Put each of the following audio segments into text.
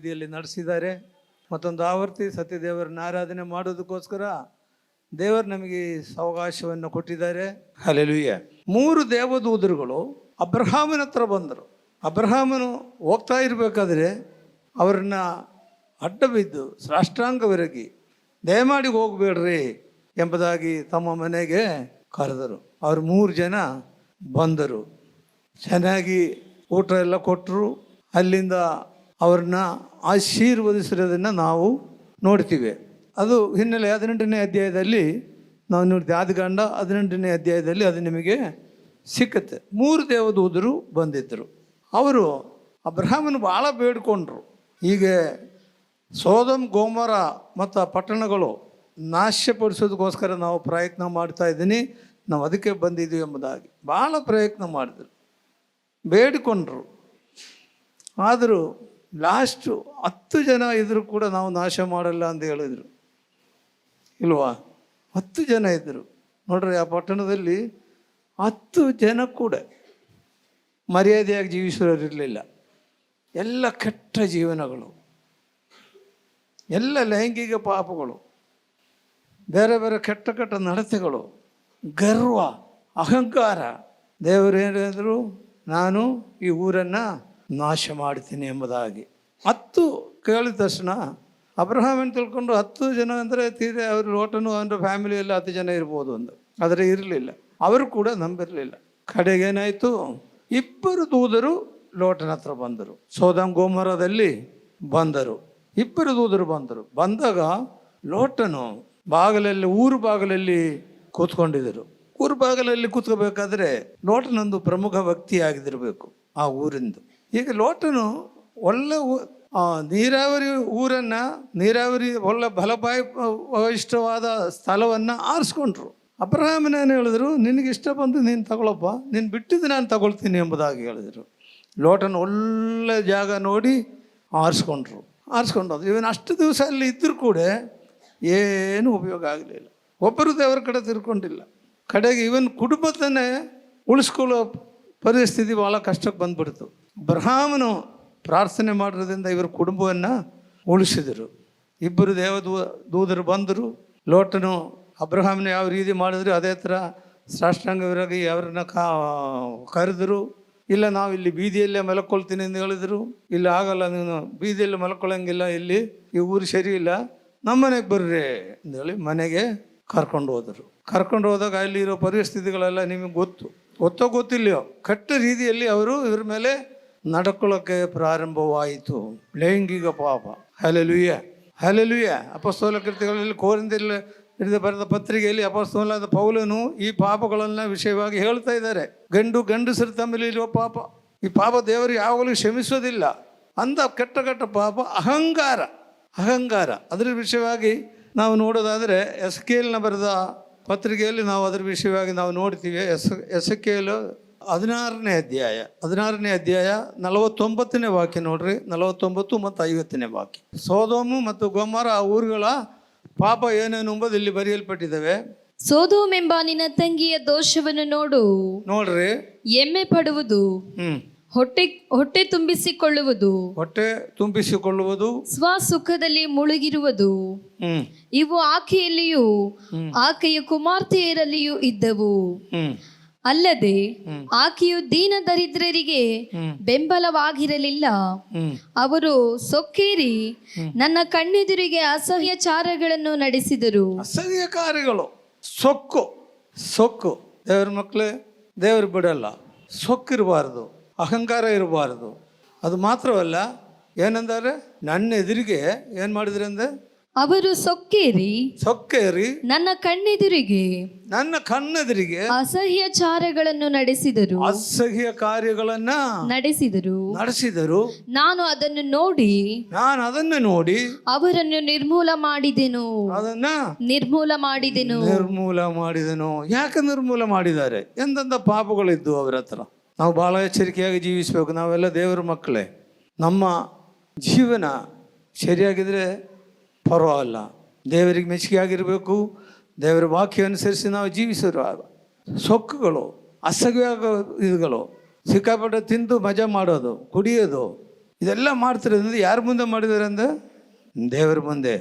ರೀತಿಯಲ್ಲಿ ನಡೆಸಿದ್ದಾರೆ. ಮತ್ತೊಂದು ಆವರ್ತಿ ಸತ್ಯದೇವರನ್ನ ಆರಾಧನೆ ಮಾಡೋದಕ್ಕೋಸ್ಕರ ದೇವರು ನಮಗೆ ಅವಕಾಶವನ್ನು ಕೊಟ್ಟಿದ್ದಾರೆ. ಹಲ್ಲೆಲೂಯಾ. 3 ದೇವದೂತರುಗಳು ಅಬ್ರಹಾಮನ ಹತ್ರ ಬಂದರು. ಅಬ್ರಹಾಮನು ಹೋಗ್ತಾ ಇರಬೇಕಾದ್ರೆ ಅವರನ್ನ ಅಡ್ಡ ಬಿದ್ದು ಸಾಷ್ಟಾಂಗವಿರಗಿ ದಯಮಾಡಿ ಹೋಗಬೇಡ್ರಿ ಎಂಬುದಾಗಿ ತಮ್ಮ ಮನೆಗೆ ಕರೆದರು. ಅವರು 3 ಜನ ಬಂದರು. ಚೆನ್ನಾಗಿ ಊಟ ಎಲ್ಲ ಕೊಟ್ಟರು. ಅಲ್ಲಿಂದ ಅವ್ರನ್ನ ಆಶೀರ್ವದಿಸಿರೋದನ್ನು ನಾವು ನೋಡ್ತೀವಿ. ಅದು ಹಿನ್ನೆಲೆ 18ನೇ ಅಧ್ಯಾಯದಲ್ಲಿ ನಾವು ನೋಡ್ತೀವಿ. ಆದಿಕಾಂಡ 18ನೇ ಅಧ್ಯಾಯದಲ್ಲಿ ಅದು ನಿಮಗೆ ಸಿಕ್ಕತ್ತೆ. 3 ದೇವದೂತರು ಬಂದಿದ್ದರು. ಅವರು ಅಬ್ರಹಾಮನ ಭಾಳ ಬೇಡ್ಕೊಂಡ್ರು. ಹೀಗೆ ಸೋದಮ್ ಗೋಮರ ಮತ್ತು ಪಟ್ಟಣಗಳು ನಾಶಪಡಿಸೋದಕ್ಕೋಸ್ಕರ ನಾವು ಪ್ರಯತ್ನ ಮಾಡ್ತಾ ಇದ್ದೀನಿ, ನಾವು ಅದಕ್ಕೆ ಬಂದಿದ್ದೀವಿ ಎಂಬುದಾಗಿ ಭಾಳ ಪ್ರಯತ್ನ ಮಾಡಿದ್ರು, ಬೇಡಿಕೊಂಡ್ರು. ಆದರೂ ಲಾಸ್ಟು 10 ಜನ ಇದ್ದರೂ ಕೂಡ ನಾವು ನಾಶ ಮಾಡಲ್ಲ ಅಂತ ಹೇಳಿದರು. ಇಲ್ವಾ? 10 ಜನ ಇದ್ದರು ನೋಡ್ರಿ. ಆ ಪಟ್ಟಣದಲ್ಲಿ 10 ಜನ ಕೂಡ ಮರ್ಯಾದೆಯಾಗಿ ಜೀವಿಸೋರಿರಲಿಲ್ಲ. ಎಲ್ಲ ಕೆಟ್ಟ ಜೀವನಗಳು, ಎಲ್ಲ ಲೈಂಗಿಕ ಪಾಪಗಳು, ಬೇರೆ ಬೇರೆ ಕೆಟ್ಟ ಕೆಟ್ಟ ನಡತೆಗಳು, ಗರ್ವ, ಅಹಂಕಾರ. ದೇವರು ಏನಾದರೂ ನಾನು ಈ ಊರನ್ನು ನಾಶ ಮಾಡ್ತೀನಿ ಎಂಬುದಾಗಿ 10 ಕೇಳಿದ ತಕ್ಷಣ ಅಬ್ರಹಾಮನ್ ತಿಳ್ಕೊಂಡು 10 ಜನ ಅಂದರೆ ತೀರೆ ಅವ್ರ ಲೋಟನು ಅವರ ಫ್ಯಾಮಿಲಿಯಲ್ಲಿ 10 ಜನ ಇರ್ಬೋದು ಅಂತ. ಆದರೆ ಇರಲಿಲ್ಲ, ಅವರು ಕೂಡ ನಂಬಿರಲಿಲ್ಲ. ಕಡೆಗೇನಾಯಿತು, 2 ದೂತರು ಲೋಟನ ಹತ್ರ ಬಂದರು. ಸೋದಮ್ ಗೋಮರದಲ್ಲಿ ಬಂದರು. 2 ದೂತರು ಬಂದರು. ಬಂದಾಗ ಲೋಟನು ಬಾಗಿಲಲ್ಲಿ, ಊರು ಬಾಗಿಲಲ್ಲಿ ಕೂತ್ಕೊಂಡಿದ್ದರು. ಊರು ಬಾಗಿಲಲ್ಲಿ ಕೂತ್ಕೋಬೇಕಾದ್ರೆ ಲೋಟನೊಂದು ಪ್ರಮುಖ ವ್ಯಕ್ತಿ ಆಗಿದ್ದಿರಬೇಕು ಆ ಊರಿಂದು. ಈಗ ಲೋಟನು ಒಳ್ಳೆ ನೀರಾವರಿ ಊರನ್ನು, ನೀರಾವರಿ ಒಳ್ಳೆ ಫಲಭೂಯಿಷ್ಠವಾದ ಸ್ಥಳವನ್ನು ಆರಿಸ್ಕೊಂಡ್ರು. ಅಬ್ರಹಾಮನೇನು ಹೇಳಿದ್ರು, ನಿನಗಿಷ್ಟ ಬಂದು ನೀನು ತಗೊಳಪ್ಪ, ನೀನು ಬಿಟ್ಟಿದ್ದು ನಾನು ತಗೊಳ್ತೀನಿ ಎಂಬುದಾಗಿ ಹೇಳಿದರು. ಲೋಟನ ಒಳ್ಳೆ ಜಾಗ ನೋಡಿ ಆರಿಸ್ಕೊಂಡ್ರು. ಇವನು ಅಷ್ಟು ದಿವಸ ಅಲ್ಲಿ ಇದ್ದರೂ ಕೂಡ ಏನೂ ಉಪಯೋಗ ಆಗಲಿಲ್ಲ. ಒಬ್ಬರು ದೇವರ ಕಡೆ ತಿರ್ಕೊಂಡಿಲ್ಲ. ಕಡೆಗೆ ಇವನ್ ಕುಟುಂಬದನ್ನೇ ಉಳಿಸ್ಕೊಳ್ಳೋ ಪರಿಸ್ಥಿತಿ ಭಾಳ ಕಷ್ಟಕ್ಕೆ ಬಂದ್ಬಿಡ್ತು. ಅಬ್ರಹಾಮನು ಪ್ರಾರ್ಥನೆ ಮಾಡೋದ್ರಿಂದ ಇವರ ಕುಟುಂಬವನ್ನು ಉಳಿಸಿದರು. 2 ದೂತರು ಬಂದರು. ಲೋಟನು ಅಬ್ರಹಾಮನ ಯಾವ ರೀತಿ ಮಾಡಿದ್ರು ಅದೇ ಥರ ಸಾಷ್ಟಾಂಗವಾಗಿ ಅವರನ್ನು ಕರೆದರು. ಇಲ್ಲ, ನಾವು ಇಲ್ಲಿ ಬೀದಿಯಲ್ಲೇ ಮಲ್ಕೊಳ್ತೀನಿ ಅಂತ ಹೇಳಿದರು. ಇಲ್ಲ, ಆಗಲ್ಲ, ನೀನು ಬೀದಿಯಲ್ಲಿ ಮಲ್ಕೊಳ್ಳೋಂಗಿಲ್ಲ, ಇಲ್ಲಿ ಈ ಊರು ಸರಿ ಇಲ್ಲ, ನಮ್ಮ ಮನೆಗೆ ಬರ್ರಿ ಅಂದೇಳಿ ಮನೆಗೆ ಕರ್ಕೊಂಡು ಹೋದರು. ಕರ್ಕೊಂಡು ಹೋದಾಗ ಅಲ್ಲಿರೋ ಪರಿಸ್ಥಿತಿಗಳೆಲ್ಲ ನಿಮಗೆ ಗೊತ್ತಿಲ್ಲೋ ಕೆಟ್ಟ ರೀತಿಯಲ್ಲಿ ಅವರು ಇವ್ರ ಮೇಲೆ ನಡ್ಕೊಳ್ಳೋಕ್ಕೆ ಪ್ರಾರಂಭವಾಯಿತು. ಲೈಂಗಿಕ ಪಾಪ. Hallelujah, hallelujah. ಅಪೊಸ್ತಲ ಕೃತ್ಯಗಳಲ್ಲಿ ಕೊರಿಂಥದಲ್ಲಿ ಬರೆದ ಪತ್ರಿಕೆಯಲ್ಲಿ ಅಪೊಸ್ತಲನಾದ ಪೌಲನು ಈ ಪಾಪಗಳನ್ನು ವಿಷಯವಾಗಿ ಹೇಳ್ತಾ ಇದ್ದಾರೆ. ಗಂಡಸರು ತಮ್ಮಲ್ಲಿ ಇರುವ ಪಾಪ, ಈ ಪಾಪ ದೇವರು ಯಾವಾಗಲೂ ಕ್ಷಮಿಸೋದಿಲ್ಲ ಅಂತ ಕೆಟ್ಟ ಪಾಪ. ಅಹಂಕಾರ ಅದರ ವಿಷಯವಾಗಿ ನಾವು ನೋಡೋದಾದರೆ ಎಸಕೇಲನ ಬರೆದ ಪತ್ರಿಕೆಯಲ್ಲಿ ನಾವು ಅದರ ವಿಷಯವಾಗಿ ನಾವು ನೋಡ್ತೀವಿ. ಎಸಕೇಲು 16ನೇ ಅಧ್ಯಾಯ 49ನೇ ವಾಕ್ಯ ನೋಡ್ರಿ. 49 ಮತ್ತು 50ನೇ ವಾಕ್ಯ. ಸೋದೋಮು ಮತ್ತು ಗೊಮರ ಆ ಊರುಗಳ ಪಾಪ ಏನೇನು ಎಂಬುದು ಇಲ್ಲಿ ಬರೆಯಲ್ಪಟ್ಟಿದ್ದಾವೆ. ಸೋದೋಮ್ ಎಂಬ ನಿನ್ನ ತಂಗಿಯ ದೋಷವನ್ನು ನೋಡ್ರಿ. ಎಮ್ಮೆ ಪಡುವುದು, ಹೊಟ್ಟೆ ತುಂಬಿಸಿಕೊಳ್ಳುವುದು, ಸ್ವಸುಖದಲ್ಲಿ ಮುಳುಗಿರುವುದು, ಇವು ಆಕೆಯಲ್ಲಿಯೂ ಆಕೆಯ ಕುಮಾರ್ತೆಯರಲ್ಲಿಯೂ ಇದ್ದವು. ಅಲ್ಲದೆ ಆಕೆಯು ದೀನ ದರಿದ್ರರಿಗೆ ಬೆಂಬಲವಾಗಿರಲಿಲ್ಲ. ಅವರು ಸೊಕ್ಕೇರಿ ನನ್ನ ಕಣ್ಣೆದುರಿಗೆ ಅಸಹ್ಯಚಾರಗಳನ್ನು ನಡೆಸಿದರು. ಅಸಹ್ಯ ಕಾರ್ಯಗಳು, ಸೊಕ್ಕು. ದೇವ್ರ ಮಕ್ಕಳೇ, ದೇವರು ಬಿಡಲ್ಲ. ಸೊಕ್ಕಿರಬಾರ್ದು, ಅಹಂಕಾರ ಇರಬಾರ್ದು. ಅದು ಮಾತ್ರವಲ್ಲ, ಏನಂದರೆ ನನ್ನ ಎದುರಿಗೆ ಏನು ಮಾಡಿದ್ರಿ ಅಂದ್ರೆ, ಅವರು ಸೊಕ್ಕೇರಿ ನನ್ನ ಕಣ್ಣೆದುರಿಗೆ ಅಸಹ್ಯಚಾರಗಳನ್ನು ನಡೆಸಿದರು. ಅಸಹ್ಯ ಕಾರ್ಯಗಳನ್ನ ನಡೆಸಿದರು. ನಾನು ಅದನ್ನು ನೋಡಿ ಅವರನ್ನು ನಿರ್ಮೂಲ ಮಾಡಿದೆನು. ಯಾಕೆ ನಿರ್ಮೂಲ ಮಾಡಿದ್ದಾರೆ? ಎಂತೆಂಥ ಪಾಪಗಳಿದ್ದು ಅವರ ಹತ್ರ. ನಾವು ಭಾಳ ಎಚ್ಚರಿಕೆಯಾಗಿ ಜೀವಿಸಬೇಕು. ನಾವೆಲ್ಲ ದೇವರ ಮಕ್ಕಳೇ. ನಮ್ಮ ಜೀವನ ಸರಿಯಾಗಿದ್ರೆ ಪರವಾಗಿಲ್ಲ, ದೇವರಿಗೆ ಮೆಚ್ಚುಗೆ ಆಗಿರಬೇಕು. ದೇವರ ವಾಕ್ಯ ಅನುಸರಿಸಿ ನಾವು ಜೀವಿಸಿರುವ ಸೊಕ್ಕುಗಳು, ಅಸಹ್ಯ ಇದುಗಳು, ಸಿಕ್ಕಾಪಟ್ಟೆ ತಿಂದು ಮಜಾ ಮಾಡೋದು, ಕುಡಿಯೋದು, ಇದೆಲ್ಲ ಮಾಡ್ತಿರೋದ್ರಿಂದ ಯಾರ ಮುಂದೆ ಮಾಡಿದ್ದಾರೆ ಅಂದ್ರೆ ದೇವರ ಮುಂದೆ.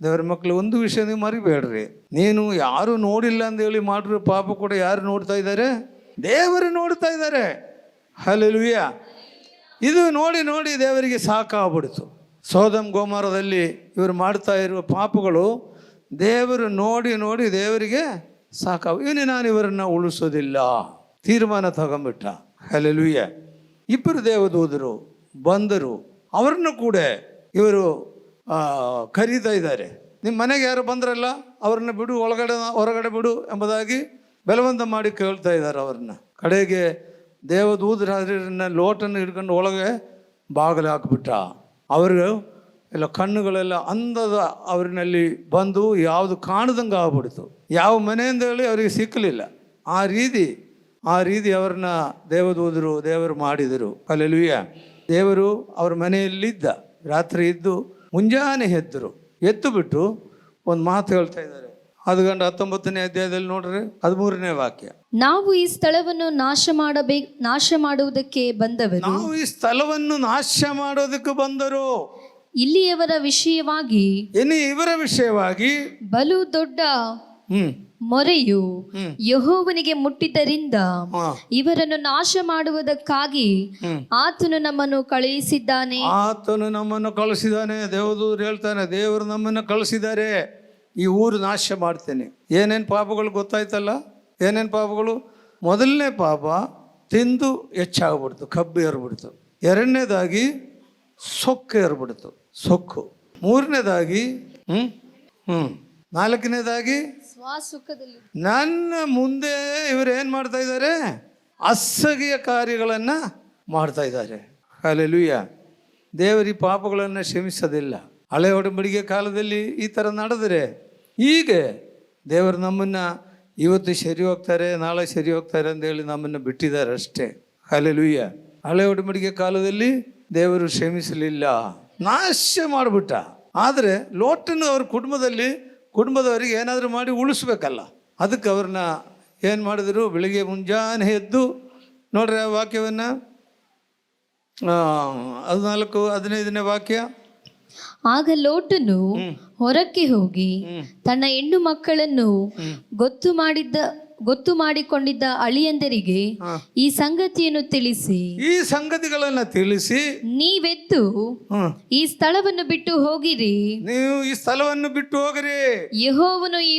ದೇವರ ಮಕ್ಕಳು ಒಂದು ವಿಷಯ ನೀವು ಮರಿಬೇಡ್ರಿ, ನೀನು ಯಾರು ನೋಡಿಲ್ಲ ಅಂತ ಹೇಳಿ ಮಾಡಿರೋ ಪಾಪ ಕೂಡ ಯಾರು ನೋಡ್ತಾ ಇದ್ದಾರೆ? ದೇವರು ನೋಡ್ತಾ ಇದ್ದಾರೆ. ಹಲ್ಲೆಲೂಯಾ. ಇದು ನೋಡಿ ನೋಡಿ ದೇವರಿಗೆ ಸಾಕಾಗ್ಬಿಡ್ತು. ಸೋದಮ್ ಗೋಮರದಲ್ಲಿ ಇವರು ಮಾಡ್ತಾ ಇರುವ ಪಾಪಗಳು ದೇವರು ನೋಡಿ ನೋಡಿ ದೇವರಿಗೆ ಇವನೇ ನಾನು ಇವರನ್ನು ಉಳಿಸೋದಿಲ್ಲ ತೀರ್ಮಾನ ತಗೊಂಬಿಟ್ಟ. ಹಲ್ಲೆಲೂಯಾ. ಇಬ್ಬರು ದೇವದೂತರು ಬಂದರು, ಅವರನ್ನು ಕೂಡ ಇವರು ಕರೀತಾ ಇದ್ದಾರೆ. ನಿಮ್ಮ ಮನೆಗೆ ಯಾರು ಬಂದ್ರಲ್ಲ ಅವ್ರನ್ನ ಬಿಡು, ಹೊರಗಡೆ ಬಿಡು ಎಂಬುದಾಗಿ ಬಲವಂತ ಮಾಡಿ ಕೇಳ್ತಾ ಇದ್ದಾರೆ ಅವ್ರನ್ನ. ಕಡೆಗೆ ದೇವದೂತರನ್ನ ಲೋಟನ್ನು ಹಿಡ್ಕೊಂಡು ಒಳಗೆ ಬಾಗಿಲು ಹಾಕ್ಬಿಟ್ಟ. ಅವರು ಎಲ್ಲ ಕಣ್ಣುಗಳೆಲ್ಲ ಅಂದದ ಅವರಿನಲ್ಲಿ ಬಂದು ಯಾವುದು ಕಾಣದಂಗೆ ಆಗ್ಬಿಡ್ತು. ಯಾವ ಮನೆಯಿಂದ ಹೇಳಿ ಅವರಿಗೆ ಸಿಕ್ಕಲಿಲ್ಲ. ಆ ರೀತಿ ಅವ್ರನ್ನ ದೇವರು ಮಾಡಿದರು. ಹಲ್ಲೆಲೂಯಾ. ದೇವರು ಅವ್ರ ಮನೆಯಲ್ಲಿದ್ದ, ರಾತ್ರಿ ಇದ್ದು ಮುಂಜಾನೆ ಎದ್ದು ಬಿಟ್ಟು ಒಂದು ಮಾತು ಹೇಳ್ತಾ ಇದ್ದಾರೆ. 19ನೇ ಅಧ್ಯಾಯದಲ್ಲಿ ನೋಡ್ರಿ 13ನೇ ವಾಕ್ಯ. ನಾವು ಈ ಸ್ಥಳವನ್ನು ನಾಶ ಮಾಡುವುದಕ್ಕೆ ಬಂದರು. ಇಲ್ಲಿಯವರ ವಿಷಯವಾಗಿ ಇವರ ವಿಷಯವಾಗಿ ಬಲು ದೊಡ್ಡ ಮೊರೆಯು ಯೆಹೋವನಿಗೆ ಮುಟ್ಟಿದ್ದರಿಂದ ಇವರನ್ನು ನಾಶ ಮಾಡುವುದಕ್ಕಾಗಿ ಆತನು ನಮ್ಮನ್ನು ಕಳುಹಿಸಿದ್ದಾನೆ. ದೇವದೂತರು ಹೇಳ್ತಾನೆ, ದೇವರು ನಮ್ಮನ್ನು ಕಳಿಸಿದ್ದಾರೆ, ಈ ಊರು ನಾಶ ಮಾಡ್ತೇನೆ. ಏನೇನು ಪಾಪಗಳು ಗೊತ್ತಾಯ್ತಲ್ಲ? ಏನೇನು ಪಾಪಗಳು? ಮೊದಲನೇ ಪಾಪ ತಿಂದು ಹೆಚ್ಚಾಗ್ಬಿಡ್ತು, ಕಬ್ಬು ಏರ್ಬಿಡ್ತು. ಎರಡನೇದಾಗಿ ಸೊಕ್ಕು ಏರ್ಬಿಡ್ತು, ಸೊಕ್ಕು. ಮೂರನೇದಾಗಿ ನಾಲ್ಕನೇದಾಗಿ ನನ್ನ ಮುಂದೆ ಇವರು ಏನು ಮಾಡ್ತಾ ಇದ್ದಾರೆ? ಅಸಹ್ಯ ಕಾರ್ಯಗಳನ್ನು ಮಾಡ್ತಾ ಇದ್ದಾರೆ. ಹಲ್ಲೆಲೂಯಾ. ದೇವರ ಈ ಪಾಪಗಳನ್ನು ಕ್ಷಮಿಸೋದಿಲ್ಲ. ಹಳೆ ಒಡಂಬಡಿಕೆ ಕಾಲದಲ್ಲಿ ಈ ಥರ ನಡೆದರೆ, ಈಗ ದೇವರು ನಮ್ಮನ್ನು ಇವತ್ತು ಸರಿ ಹೋಗ್ತಾರೆ, ನಾಳೆ ಸರಿ ಹೋಗ್ತಾರೆ ಅಂತೇಳಿ ನಮ್ಮನ್ನು ಬಿಟ್ಟಿದ್ದಾರೆ ಅಷ್ಟೇ. ಹಲ್ಲೆಲೂಯಾ. ಹಳೆ ಒಡಂಬಡಿಕೆ ಕಾಲದಲ್ಲಿ ದೇವರು ಕ್ಷಮಿಸಲಿಲ್ಲ, ನಾಶ ಮಾಡಿಬಿಟ್ಟ. ಆದರೆ ಲೋಟನು ಅವ್ರ ಕುಟುಂಬದವರಿಗೆ ಏನಾದರೂ ಮಾಡಿ ಉಳಿಸ್ಬೇಕಲ್ಲ, ಅದಕ್ಕೆ ಅವ್ರನ್ನ ಏನು ಮಾಡಿದ್ರು? ಬೆಳಿಗ್ಗೆ ಮುಂಜಾನೆ ಎದ್ದು ನೋಡ್ರಿ ಆ ವಾಕ್ಯವನ್ನು, 14-15ನೇ ವಾಕ್ಯ. ಆಗ ಲೋಟನು ಹೊರಕ್ಕೆ ಹೋಗಿ ತನ್ನ ಹೆಣ್ಣು ಮಕ್ಕಳನ್ನು ಗೊತ್ತು ಮಾಡಿಕೊಂಡಿದ್ದ ಅಳಿಯಂದರಿಗೆ ಈ ಸಂಗತಿಗಳನ್ನು ತಿಳಿಸಿ, ನೀವೆದ್ದು ಈ ಸ್ಥಳವನ್ನು ಬಿಟ್ಟು ಹೋಗಿರಿ, ಯೆಹೋವನು ಈ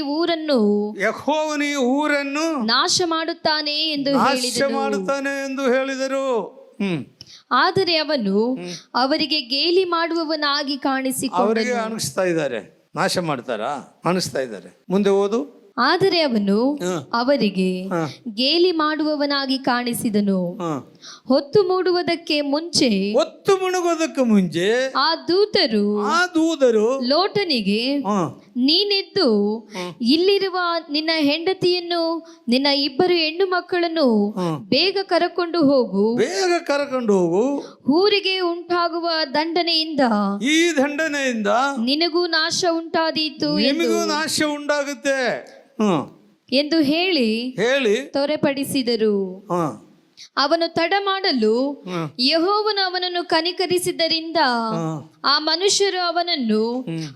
ಊರನ್ನು ನಾಶ ಮಾಡುತ್ತಾನೆ ಎಂದು ಹೇಳಿದರು. ಆದರೆ ಅವನು ಅವರಿಗೆ ಗೇಲಿ ಮಾಡುವವನಾಗಿ ಅವರಿಗೆ ಅನಿಸ್ತಾ ಇದ್ದಾರೆ. ನಾಶ ಮಾಡ್ತಾರಾ? ಅನಿಸ್ತಾ ಇದ್ದಾರೆ. ಮುಂದೆ ಓದು. ಆದರೆ ಅವನು ಅವರಿಗೆ ಗೇಲಿ ಮಾಡುವವನಾಗಿ ಕಾಣಿಸಿದನು. ಹೊತ್ತು ಮುಳುಗುವುದಕ್ಕೆ ಮುಂಚೆ ಆ ದೂತರು ಲೋಟನಿಗೆ, ನೀನೆದ್ದು ಇಲ್ಲಿರುವ ನಿನ್ನ ಹೆಂಡತಿಯನ್ನು ನಿನ್ನ 2 ಹೆಣ್ಣು ಮಕ್ಕಳನ್ನು ಬೇಗ ಕರಕೊಂಡು ಹೋಗು, ಊರಿಗೆ ಉಂಟಾಗುವ ದಂಡನೆಯಿಂದ ನಿನಗೂ ನಾಶ ಉಂಟಾದೀತು ಎಂದು ಹೇಳಿ ತೊರೆಪಡಿಸಿದರು. ಅವನು ತಡ ಮಾಡಲು ಯೆಹೋವನು ಅವನನ್ನು ಕನಿಕರಿಸಿದ್ದರಿಂದ ಆ ಮನುಷ್ಯರು ಅವನನ್ನು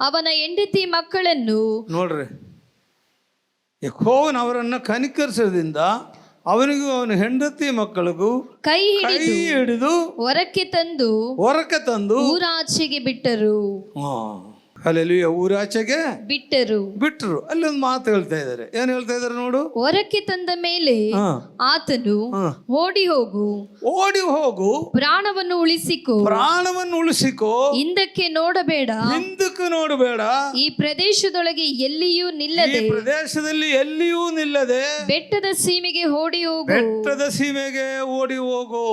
ಅವನ ಹೆಂಡತಿ ಮಕ್ಕಳನ್ನು ನೋಡ್ರಿ, ಯೆಹೋವನು ಅವರನ್ನು ಕನಿಕರಿಸದಿಂದ ಅವನಿಗೂ ಅವನ ಹೆಂಡತಿ ಮಕ್ಕಳಿಗೂ ಕೈ ಹಿಡಿದು ಹೊರಕ್ಕೆ ತಂದು ಊರಾಚೆಗೆ ಬಿಟ್ಟರು. ಹಲ್ಲೆಲೂಯಾ. ಊರಾಚೆಗೆ ಬಿಟ್ಟರು. ಅಲ್ಲಿ ಒಂದು ಮಾತು ಹೇಳ್ತಾ ಇದ್ದಾರೆ. ಏನ್ ಹೇಳ್ತಾ ಇದ್ದಾರೆ ನೋಡು. ಹೊರಕ್ಕೆ ತಂದ ಮೇಲೆ ಆತನು ಓಡಿ ಹೋಗು, ಪ್ರಾಣವನ್ನು ಉಳಿಸಿಕೋ, ಹಿಂದಕ್ಕೆ ನೋಡಬೇಡ, ಈ ಪ್ರದೇಶದೊಳಗೆ ಎಲ್ಲಿಯೂ ನಿಲ್ಲದೆ ಬೆಟ್ಟದ ಸೀಮೆಗೆ ಓಡಿ ಹೋಗು,